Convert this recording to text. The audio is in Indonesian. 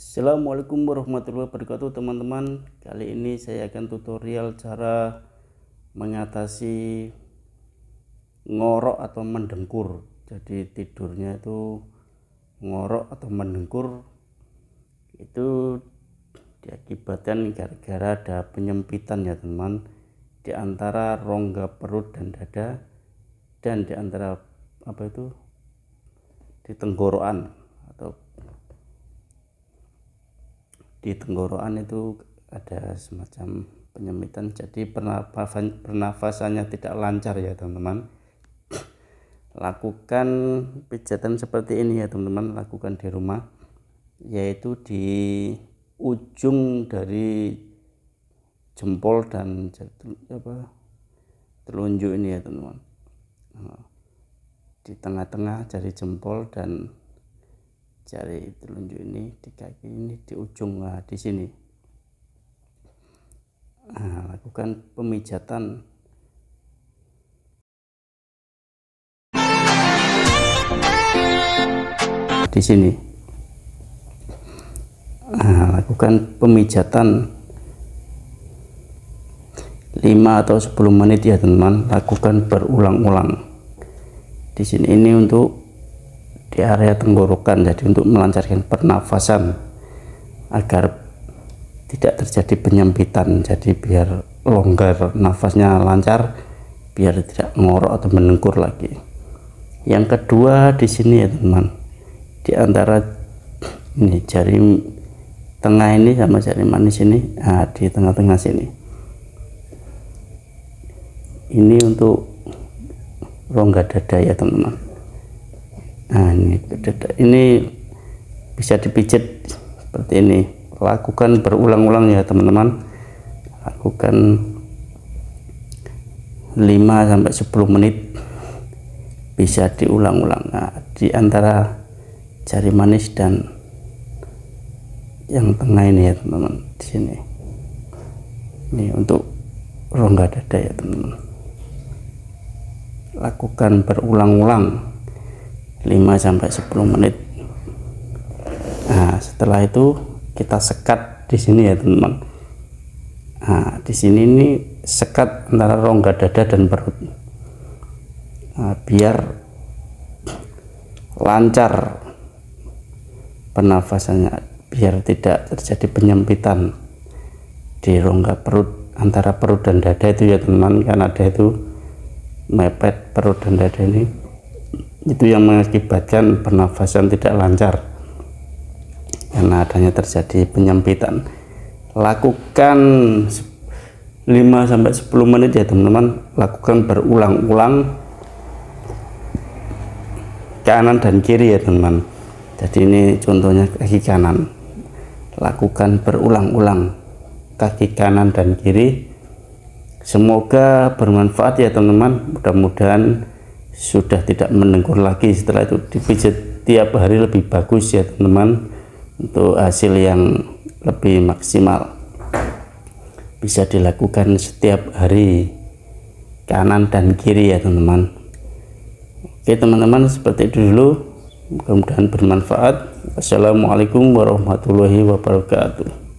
Assalamualaikum warahmatullahi wabarakatuh teman-teman. Kali ini saya akan tutorial cara mengatasi ngorok atau mendengkur. Jadi tidurnya itu ngorok atau mendengkur itu diakibatkan gara-gara ada penyempitan ya teman, di antara rongga perut dan dada, dan di antara di tenggorokan atau di tenggorokan itu ada semacam penyempitan, jadi pernafasannya tidak lancar ya teman-teman. Lakukan pijatan seperti ini ya teman-teman, lakukan di rumah, yaitu di ujung dari jempol dan telunjuk ini ya teman-teman, di tengah-tengah jari jempol dan jari telunjuk ini, di kaki ini, di ujung, di sini. Lakukan pemijatan di sini. Lakukan pemijatan 5 atau 10 menit ya teman-teman. Lakukan berulang-ulang di sini. Ini untuk di area tenggorokan, jadi untuk melancarkan pernafasan agar tidak terjadi penyempitan, jadi biar longgar nafasnya, lancar, biar tidak ngorok atau mendengkur lagi. Yang kedua di sini ya teman, di antara ini jari tengah ini sama jari manis ini, di tengah-tengah sini, ini untuk rongga dada ya teman-teman. Ini bisa dipijat seperti ini. Lakukan berulang-ulang ya teman-teman. Lakukan 5 sampai 10 menit, bisa diulang-ulang. Di antara jari manis dan yang tengah ini ya teman-teman, di sini. Ini untuk rongga dada ya teman-teman. Lakukan berulang-ulang 5 sampai 10 menit. Setelah itu kita sekat di sini ya teman-teman. Di sini ini sekat antara rongga dada dan perut, biar lancar pernafasannya, biar tidak terjadi penyempitan di rongga perut, antara perut dan dada itu ya teman-teman. Kan ada itu mepet perut dan dada ini, itu yang mengakibatkan pernafasan tidak lancar karena adanya terjadi penyempitan. Lakukan 5 sampai 10 menit ya teman-teman. Lakukan berulang-ulang kanan dan kiri ya teman-teman. Jadi ini contohnya kaki kanan. Lakukan berulang-ulang kaki kanan dan kiri. Semoga bermanfaat ya teman-teman. Mudah-mudahan sudah tidak mendengkur lagi. Setelah itu dipijat tiap hari lebih bagus ya teman-teman, untuk hasil yang lebih maksimal. Bisa dilakukan setiap hari, kanan dan kiri ya teman-teman. Oke teman-teman, seperti itu dulu. Mudah-mudahan bermanfaat. Wassalamualaikum warahmatullahi wabarakatuh.